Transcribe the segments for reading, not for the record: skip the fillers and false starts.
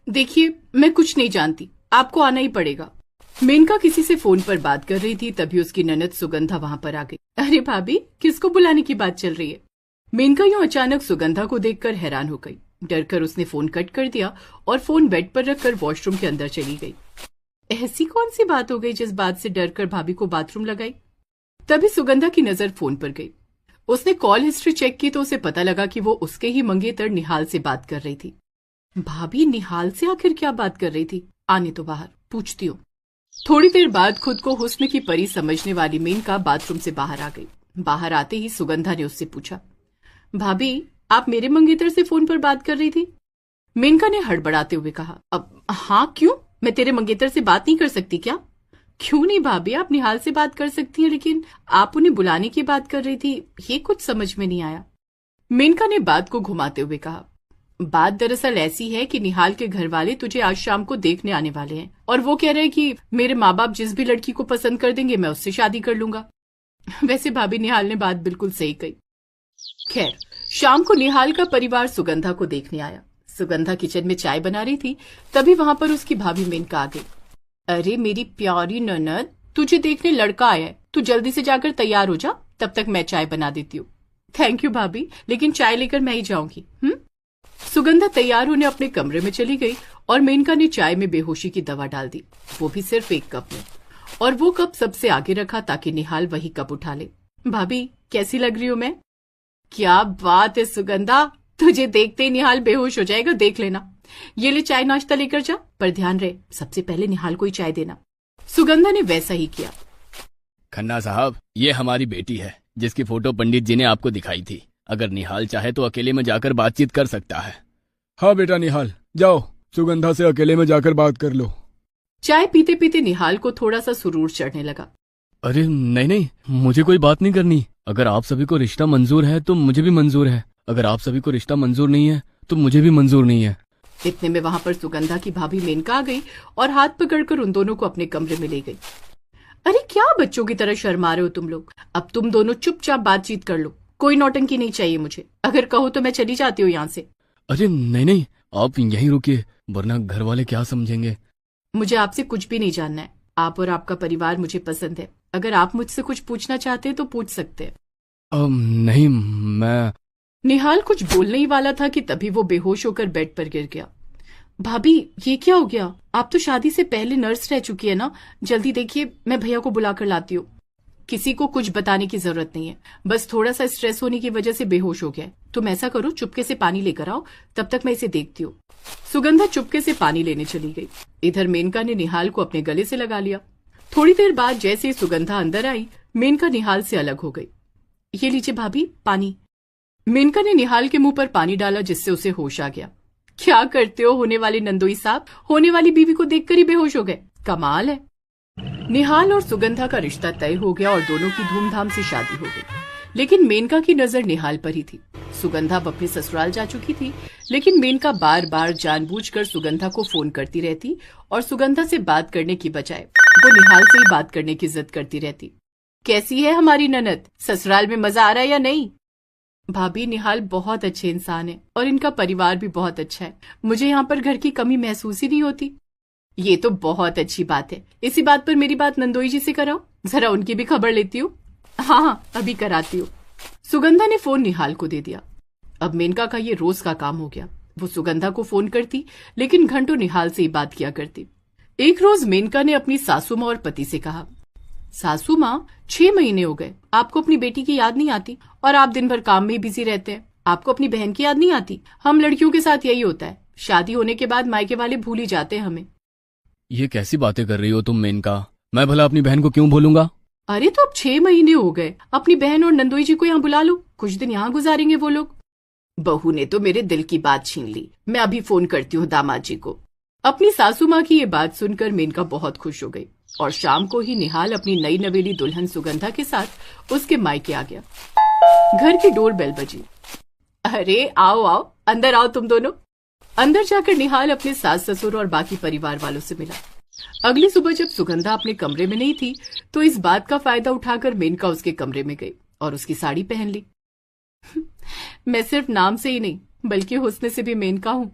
देखिए, मैं कुछ नहीं जानती, आपको आना ही पड़ेगा। मेनका किसी से फोन पर बात कर रही थी, तभी उसकी ननद सुगंधा वहां पर आ गई। अरे भाभी, किसको बुलाने की बात चल रही है? मेनका यूं अचानक सुगंधा को देखकर हैरान हो गई। डरकर उसने फोन कट कर दिया और फोन बेड पर रखकर वॉशरूम के अंदर चली गई। ऐसी कौन सी बात हो गई जिस बात से डरकर भाभी को बाथरूम लगाई? तभी सुगंधा की नजर फोन पर गई। उसने कॉल हिस्ट्री चेक की तो उसे पता लगा कि वो उसके ही मंगेतर निहाल से बात कर रही थी। भाभी निहाल से आखिर क्या बात कर रही थी? आने तो बाहर, पूछती हूँ। थोड़ी देर बाद खुद को हुस्न की परी समझने वाली मेनका बाथरूम से बाहर आ गई। बाहर आते ही सुगंधा ने उससे पूछा, भाभी आप मेरे मंगेतर से फोन पर बात कर रही थी? मेनका ने हड़बड़ाते हुए कहा, अब हाँ क्यों? मैं तेरे मंगेतर से बात नहीं कर सकती क्या? क्यों नहीं भाभी, आप निहाल से बात कर सकती हैं, लेकिन आप उन्हें बुलाने की बात कर रही थी, ये कुछ समझ में नहीं आया। मेनका ने बात को घुमाते हुए कहा, बात दरअसल ऐसी है कि निहाल के घर वाले तुझे आज शाम को देखने आने वाले हैं और वो कह रहे हैं कि मेरे माँ बाप जिस भी लड़की को पसंद कर देंगे मैं उससे शादी कर लूंगा। वैसे भाभी निहाल ने बात बिल्कुल सही कही। खैर, शाम को निहाल का परिवार सुगंधा को देखने आया। सुगंधा किचन में चाय बना रही थी, तभी वहां पर उसकी भाभी मेनका आ गई। अरे मेरी प्यारी ननद, तुझे देखने लड़का आया है, तू जल्दी से जाकर तैयार हो जा, तब तक मैं चाय बना देती हूँ। थैंक यू भाभी, लेकिन चाय लेकर मैं ही जाऊंगी। सुगंधा तैयार होने अपने कमरे में चली गई और मेनका ने चाय में बेहोशी की दवा डाल दी, वो भी सिर्फ एक कप में, और वो कप सबसे आगे रखा ताकि निहाल वही कप उठा ले। भाभी कैसी लग रही हूं मैं? क्या बात है सुगंधा, तुझे देखते ही निहाल बेहोश हो जाएगा, देख लेना। ये ले चाय नाश्ता लेकर जा, पर ध्यान रहे सबसे पहले निहाल को ही चाय देना। सुगंधा ने वैसा ही किया। खन्ना साहब, ये हमारी बेटी है जिसकी फोटो पंडित जी ने आपको दिखाई थी। अगर निहाल चाहे तो अकेले में जाकर बातचीत कर सकता है। हाँ बेटा निहाल, जाओ सुगंधा से अकेले में जाकर बात कर लो। चाय पीते पीते निहाल को थोड़ा सा सुरूर चढ़ने लगा। अरे नहीं नहीं, मुझे कोई बात नहीं करनी। अगर आप सभी को रिश्ता मंजूर है तो मुझे भी मंजूर है, अगर आप सभी को रिश्ता मंजूर नहीं है तो मुझे भी मंजूर नहीं है। इतने में वहां पर सुगंधा की भाभी मेनका आ गई और हाथ पकड़कर उन दोनों को अपने कमरे में ले गई। अरे क्या बच्चों की तरह शर्मा रहे हो तुम लोग? अब तुम दोनों चुपचाप बातचीत कर लो, कोई नौटंकी नहीं चाहिए मुझे। अगर कहो तो मैं चली जाती हूँ यहाँ से। अरे नहीं नहीं, आप यहीं रुकिए, वरना घर वाले क्या समझेंगे। मुझे आपसे कुछ भी नहीं जानना है। आप और आपका परिवार मुझे पसंद है। अगर आप मुझसे कुछ पूछना चाहते हैं तो पूछ सकते हैं। नहीं, मैं... निहाल कुछ बोलने ही वाला था कि तभी वो बेहोश होकर बेड पर गिर गया। भाभी ये क्या हो गया? आप तो शादी से पहले नर्स रह चुकी है ना। जल्दी देखिए, मैं भैया को बुलाकर लाती हूँ। किसी को कुछ बताने की जरूरत नहीं है, बस थोड़ा सा स्ट्रेस होने की वजह से बेहोश हो गया है। तुम ऐसा करो, चुपके से पानी लेकर आओ, तब तक मैं इसे देखती हूँ। सुगंधा चुपके से पानी लेने चली गई। इधर मेनका ने निहाल को अपने गले से लगा लिया। थोड़ी देर बाद जैसे सुगंधा अंदर आई, मेनका निहाल से अलग हो गई। ये लीजिए भाभी पानी। मेनका ने निहाल के मुंह पर पानी डाला, जिससे उसे होश आ गया। क्या करते हो होने वाले नंदोई साहब, होने वाली बीवी को देखकर ही बेहोश हो गए, कमाल है। निहाल और सुगंधा का रिश्ता तय हो गया और दोनों की धूमधाम से शादी हो गई। लेकिन मेनका की नजर निहाल पर ही थी। सुगंधा अब अपने ससुराल जा चुकी थी, लेकिन मेनका बार बार जानबूझकर सुगंधा को फोन करती रहती और सुगंधा से बात करने की बजाय वो निहाल से ही बात करने की जिद करती रहती। कैसी है हमारी ननद, ससुराल में मजा आ रहा है या नहीं? भाभी निहाल बहुत अच्छे इंसान है और इनका परिवार भी बहुत अच्छा है। मुझे यहाँ पर घर की कमी महसूस ही नहीं होती। ये तो बहुत अच्छी बात है। इसी बात पर मेरी बात नंदोई जी से कराओ, जरा उनकी भी खबर लेती हूँ। हाँ, अभी कराती हूँ। सुगंधा ने फोन निहाल को दे दिया। अब मेनका का ये रोज का काम हो गया। वो सुगंधा को फोन करती, लेकिन घंटों निहाल से ही बात किया करती। एक रोज मेनका ने अपनी सासू माँ और पति से कहा, सासू माँ 6 महीने हो गए, आपको अपनी बेटी की याद नहीं आती? और आप दिन भर काम में ही बिजी रहते हैं, आपको अपनी बहन की याद नहीं आती? हम लड़कियों के साथ यही होता है, शादी होने के बाद मायके वाले भूल ही जाते हैं हमें। ये कैसी बातें कर रही हो तुम मेनका? मैं भला अपनी बहन को क्यों भूलूंगा? अरे तो अब 6 महीने हो गए, अपनी बहन और नंदोई जी को यहाँ बुला लो, कुछ दिन यहाँ गुजारेंगे वो लोग। बहू ने तो मेरे दिल की बात छीन ली। मैं अभी फोन करती हूँ दामाद जी को। अपनी सासू माँ की ये बात सुनकर मेनका बहुत खुश हो गई और शाम को ही निहाल अपनी नई नवेली दुल्हन सुगंधा के साथ उसके मायके आ गया। घर की डोर बेल बजी। अरे आओ आओ, अंदर आओ तुम दोनों। अंदर जाकर निहाल अपने सास ससुर और बाकी परिवार वालों से मिला। अगली सुबह जब सुगंधा अपने कमरे में नहीं थी तो इस बात का फायदा उठाकर मेनका उसके कमरे में गई और उसकी साड़ी पहन ली। मैं सिर्फ नाम से ही नहीं बल्कि हुस्न से भी मेनका हूँ।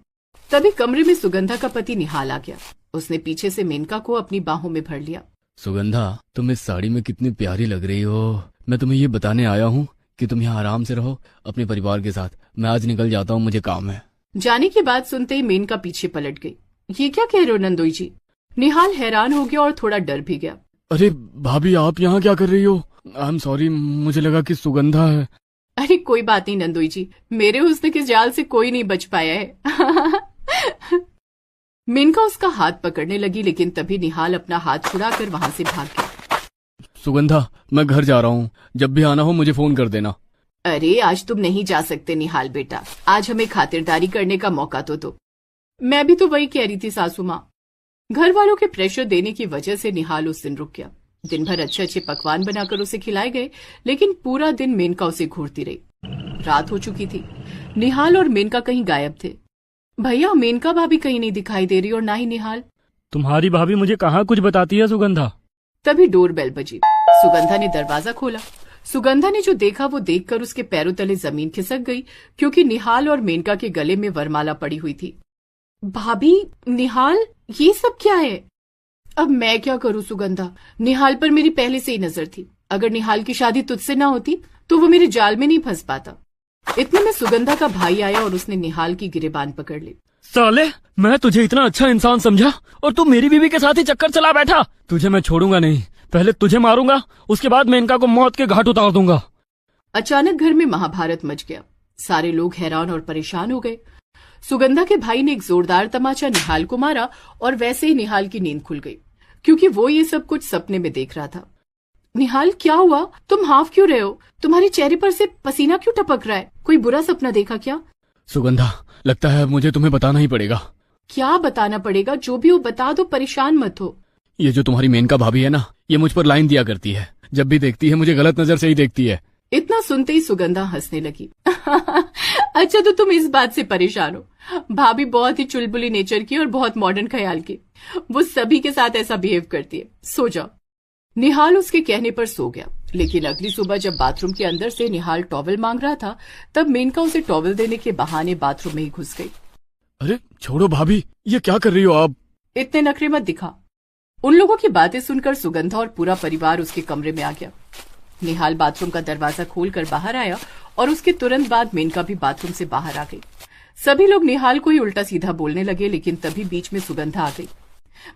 तभी कमरे में सुगंधा का पति निहाल आ गया। उसने पीछे से मेनका को अपनी बाहों में भर लिया। सुगंधा, तुम इस साड़ी में कितनी प्यारी लग रही हो। मैं तुम्हें ये बताने आया हूँ कि तुम यहाँ आराम से रहो अपने परिवार के साथ। मैं आज निकल जाता हूँ, मुझे काम है। जाने की बात सुनते ही मेनका पीछे पलट गई। ये क्या कह रहे हो नंदोई जी? निहाल हैरान हो गया और थोड़ा डर भी गया। अरे भाभी, आप यहाँ क्या कर रही हो? आई एम सॉरी, मुझे लगा कि सुगंधा है। अरे कोई बात नहीं नंदोई जी, मेरे हुस्न के जाल से कोई नहीं बच पाया है। मेनका उसका हाथ पकड़ने लगी, लेकिन तभी निहाल अपना हाथ छुड़ाकर वहां से भाग गया। सुगंधा, मैं घर जा रहा हूँ, जब भी आना हो मुझे फोन कर देना। अरे आज तुम नहीं जा सकते निहाल बेटा, आज हमें खातिरदारी करने का मौका तो दो। मैं भी तो वही कह रही थी सासू माँ। घर वालों के प्रेशर देने की वजह से निहाल उस दिन रुक गया। दिन भर अच्छे अच्छे पकवान बनाकर उसे खिलाए गए, लेकिन पूरा दिन मेनका उसे घूरती रही। रात हो चुकी थी। निहाल और मेनका कहीं गायब थे। भैया, मेनका भाभी कहीं नहीं दिखाई दे रही और ना ही निहाल। तुम्हारी भाभी मुझे कहाँ कुछ बताती है सुगंधा। तभी डोरबेल बजी। सुगंधा ने दरवाजा खोला। सुगंधा ने जो देखा वो देखकर उसके पैरों तले जमीन खिसक गई, क्योंकि निहाल और मेनका के गले में वरमाला पड़ी हुई थी। भाभी, निहाल, ये सब क्या है? अब मैं क्या करूं सुगंधा? निहाल पर मेरी पहले से ही नजर थी। अगर निहाल की शादी तुझसे ना होती तो वो मेरे जाल में नहीं फंस पाता। इतने में सुगंधा का भाई आया और उसने निहाल की गिरेबान पकड़ ली। साले, मैं तुझे इतना अच्छा इंसान समझा और तू मेरी बीवी के साथ ही चक्कर चला बैठा। तुझे मैं छोड़ूंगा नहीं, पहले तुझे मारूंगा, उसके बाद मेनका को मौत के घाट उतार दूंगा। अचानक घर में महाभारत मच गया। सारे लोग हैरान और परेशान हो गए। सुगंधा के भाई ने एक जोरदार तमाचा निहाल को मारा और वैसे ही निहाल की नींद खुल गई, क्योंकि वो ये सब कुछ सपने में देख रहा था। निहाल, क्या हुआ? तुम हाफ क्यों रहे हो? तुम्हारे चेहरे पर से पसीना क्यों टपक रहा है? कोई बुरा सपना देखा क्या? सुगंधा, लगता है मुझे तुम्हें बताना ही पड़ेगा। क्या बताना पड़ेगा? जो भी हो बता दो, परेशान मत हो। ये जो तुम्हारी मेनका भाभी है ना, ये मुझ पर लाइन दिया करती है। जब भी देखती है मुझे गलत नजर से ही देखती है। इतना सुनते ही सुगंधा हंसने लगी। अच्छा, तो तुम इस बात से परेशान हो? भाभी बहुत ही चुलबुली नेचर की और बहुत मॉडर्न ख्याल की। वो सभी के साथ ऐसा बिहेव करती है। सो जाओ। निहाल उसके कहने पर सो गया, लेकिन अगली सुबह जब बाथरूम के अंदर से निहाल टॉवल मांग रहा था, तब मेनका उसे टॉवल देने के बहाने बाथरूम में ही घुस गई। अरे छोड़ो भाभी, ये क्या कर रही हो आप? इतने नखरे मत दिखा। उन लोगों की बातें सुनकर सुगंधा और पूरा परिवार उसके कमरे में आ गया। निहाल बाथरूम का दरवाजा खोलकर बाहर आया और उसके तुरंत बाद मेनका भी बाथरूम से बाहर आ गई। सभी लोग निहाल को ही उल्टा सीधा बोलने लगे, लेकिन तभी बीच में सुगंधा आ गई।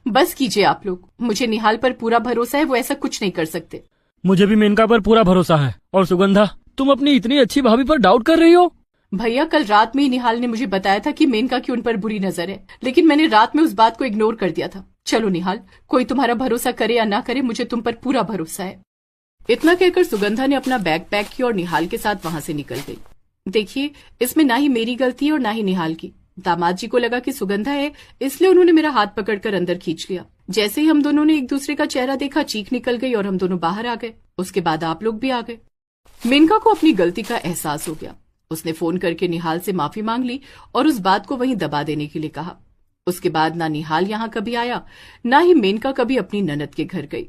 बस कीजिए आप लोग, मुझे निहाल पर पूरा भरोसा है, वो ऐसा कुछ नहीं कर सकते। मुझे भी मेनका पर पूरा भरोसा है। और सुगंधा, तुम अपनी इतनी अच्छी भाभी पर डाउट कर रही हो? भैया, कल रात में ही निहाल ने मुझे बताया था कि मेनका की उन पर बुरी नजर है, लेकिन मैंने रात में उस बात को इग्नोर कर दिया था। चलो निहाल, कोई तुम्हारा भरोसा करे या ना करे, मुझे तुम पर पूरा भरोसा है। इतना कहकर सुगंधा ने अपना बैग पैक किया और निहाल के साथ वहां से निकल गई। देखिए, इसमें ना ही मेरी गलती है और ना ही निहाल की। दामाद जी को लगा कि सुगंधा है, इसलिए उन्होंने मेरा हाथ पकड़कर अंदर खींच लिया। जैसे ही हम दोनों ने एक दूसरे का चेहरा देखा, चीख निकल गई और हम दोनों बाहर आ गए। उसके बाद आप लोग भी आ गए। मेनका को अपनी गलती का एहसास हो गया। उसने फोन करके निहाल से माफी मांग ली और उस बात को वहीं दबा देने के लिए कहा। उसके बाद ना निहाल यहाँ कभी आया, ना ही मेनका कभी अपनी ननद के घर गई।